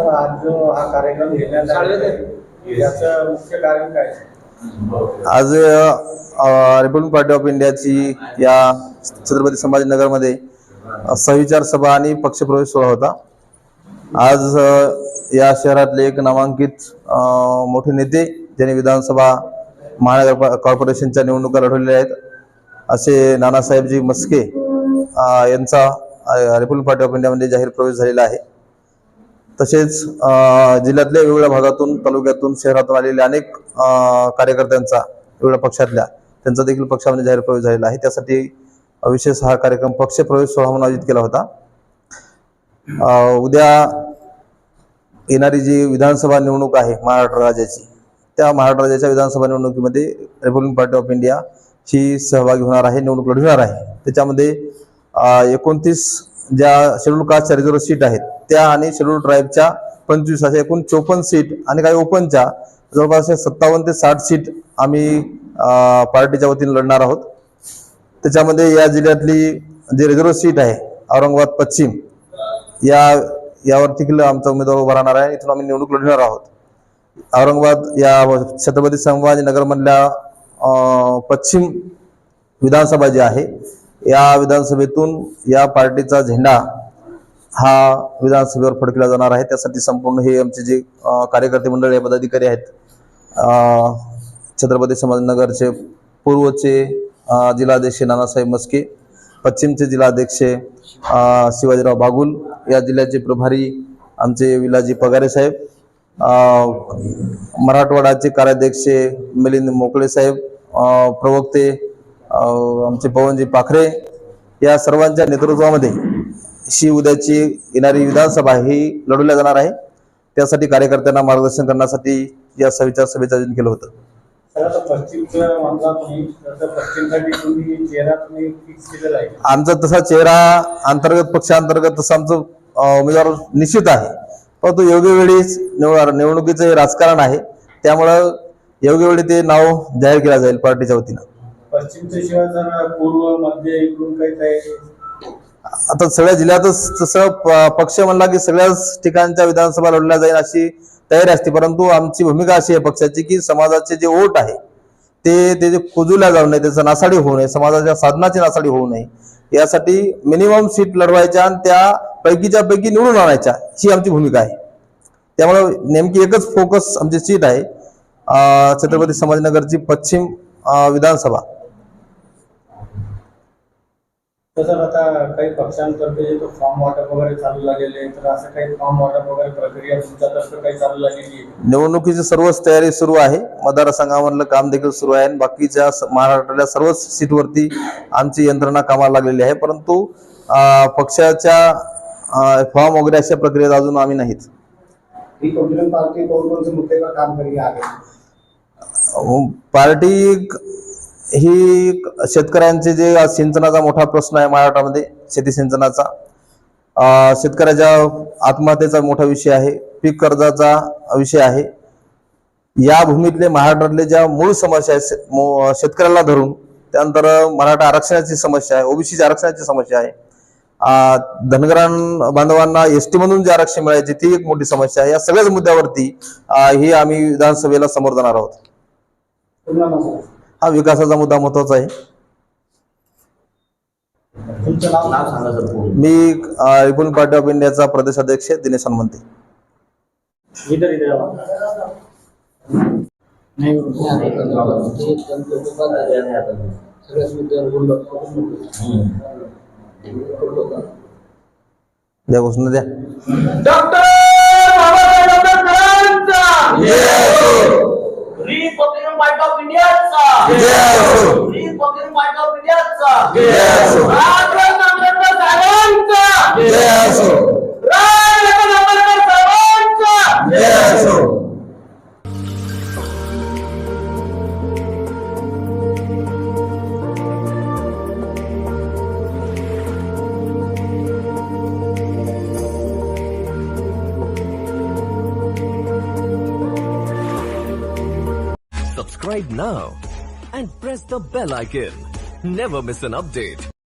तर आज जो हा कार्यक्रम घेण्यात आलेला आहे याचं मुख्य कारण काय? आज रिपब्लिकन पार्टी ऑफ इंडियाची या छत्रपती संभाजीनगरमध्ये सविचार सभा आणि पक्षप्रवेश सोहळा होता। आज या शहरातले एक नामांकित मोठे नेते ज्यांनी विधानसभा महानगर कॉर्पोरेशनच्या निवडणुका लढवलेल्या आहेत असे नानासाहेबजी मस्के यांचा रिपब्लिकन पार्टी ऑफ इंडियामध्ये जाहीर प्रवेश झालेला आहे। तसेच जिल्ह्यातल्या वेगवेगळ्या भागातून तालुक्यातून शहरातून आलेले अनेक कार्यकर्त्यांचा वेगवेगळ्या पक्षातल्या त्यांचा देखील पक्षामध्ये जाहीर प्रवेश झालेला आहे। त्यासाठी विशेष हा कार्यक्रम पक्ष प्रवेश सोहळा म्हणून आयोजित केला होता। उद्या येणारी जी विधानसभा निवडणूक आहे महाराष्ट्र राज्याची, त्या महाराष्ट्र राज्याच्या विधानसभा निवडणुकीमध्ये रिपब्लिकन पार्टी ऑफ इंडिया ही सहभागी होणार आहे, निवडणूक लढवणार आहे। त्याच्यामध्ये 29 ज्या शेड्यूल कास्टच्या रिझर्व्ह सीट आहेत त्या आणि शेड्यूल ट्राईबच्या 25 अशा एकूण 54 सीट आणि काही ओपनच्या जवळपास 57 ते 60 सीट आम्ही पार्टीच्या वतीने लढणार आहोत। त्याच्यामध्ये या जिल्ह्यातली जी रिझर्व्ह सीट आहे औरंगाबाद पश्चिम यावर देखील आमचा उमेदवार उभा राहणार आहे। इथून आम्ही निवडणूक लढवणार आहोत। औरंगाबाद या छत्रपती संभाजीनगरमधल्या पश्चिम विधानसभा जी आहे या विधानसभेतून या पार्टीचा झेंडा हा विधानसभेवर फडकला जाणार आहे। त्यासाठी संपूर्ण हे आमचे जे कार्यकर्ते मंडळी पदाधिकारी आहेत, छत्रपती संभाजीनगरचे पूर्वचे जिल्हाध्यक्ष नानासाहेब मस्के, पश्चिमचे जिल्हाध्यक्ष शिवाजीराव बागुल, या जिल्ह्याचे प्रभारी आमचे विलाजी पगारे साहेब, मराठवाडाचे कार्याध्यक्ष मिलिंद मोकळे साहेब, प्रवक्ते आमचे पवनजी पाखरे, या सर्वांच्या नेतृत्वामध्ये ही उद्याची येणारी विधानसभा ही लढवल्या जाणार आहे। त्यासाठी कार्यकर्त्यांना मार्गदर्शन करण्यासाठी या सविचार सभेचं आयोजन केलं होतं। आमचा तसा चेहरा अंतर्गत पक्षांतर्गत तसं आमचं उमेदवार निश्चित आहे, परंतु योग्य वेळी निवडणुकीचं हे राजकारण आहे, त्यामुळं योग्य वेळी ते नाव जाहीर केलं जाईल पार्टीच्या वतीनं। पश्चिमच्या शिवाय जर पूर्व मध्य इकडून काही तयारी आता सगळ्या जिल्ह्यातच तसं पक्ष म्हणला की सगळ्याच ठिकाणच्या विधानसभा लढल्या जाईल अशी तयारी असते, परंतु आमची भूमिका अशी आहे पक्षाची की समाजाचे जे वोट आहे ते कुजूला जाऊ नये, त्याचं नासाडी होऊ नये, समाजाच्या साधनाची नासाडी होऊ नये, यासाठी मिनिमम सीट लढवायच्या आणि त्या पैकीच्या पैकी निवडून आणायच्या ही आमची भूमिका आहे। त्यामुळे नेमकी एकच फोकस आमची सीट आहे छत्रपती संभाजीनगरची पश्चिम विधानसभा। तसं आता काही पक्षांतर्फे जे फॉर्म वाटप वगैरे चालू झालेले, तर असं काही फॉर्म वाटप वगैरे प्रक्रिया तुमच्यातर्फे काही चालू झालेली आहे? निवडणुकीची सर्वच तयारी सुरू आहे, मतदारसंघामधलं काम देखील सुरू आहे आणि बाकीच्या महाराष्ट्रातल्या सर्वच सीटवरती आमची यंत्रणा कामाला लागलेली आहे, परंतु पक्षाच्या फॉर्म वगैरे अशा प्रक्रियेत अजून आम्ही नाहीत। रिपब्लिकन पार्टी कोणकोणते मुद्द्यावर काम करत आहे? पार्टी ही शेतकऱ्यांचे जे सिंचनाचा मोठा प्रश्न आहे महाराष्ट्रामध्ये, शेती सिंचनाचा, शेतकऱ्याच्या आत्महत्येचा मोठा विषय आहे, पीक कर्जाचा विषय आहे, या भूमीतले महाराष्ट्रातले ज्या मूळ समस्या आहेत शेतकऱ्याला धरून, त्यानंतर मराठा आरक्षणाची समस्या आहे, ओबीसीच्या आरक्षणाची समस्या आहे, धनगरां बांधवांना एसटी मधून जे आरक्षण मिळायचे ती एक मोठी समस्या आहे। या सगळ्याच मुद्द्यावरती ही आम्ही विधानसभेला समोर जाणार आहोत। हा विकासाचा मुद्दा महत्वाचा आहे। मी रिपब्लिकन पार्टी ऑफ इंडियाचा प्रदेश अध्यक्ष दिनेश हनुमंते। द्या घोषणा द्या। रिपब्लिकन पार्टी ऑफ इंडियाचा रिपब्लिकन पार्टी ऑफ इंडियाचा राजरत्न आंबेडकर साहेबांचा राजरत्न आंबेडकर साहेबांचा। Subscribe now and press the bell icon. Never miss an update.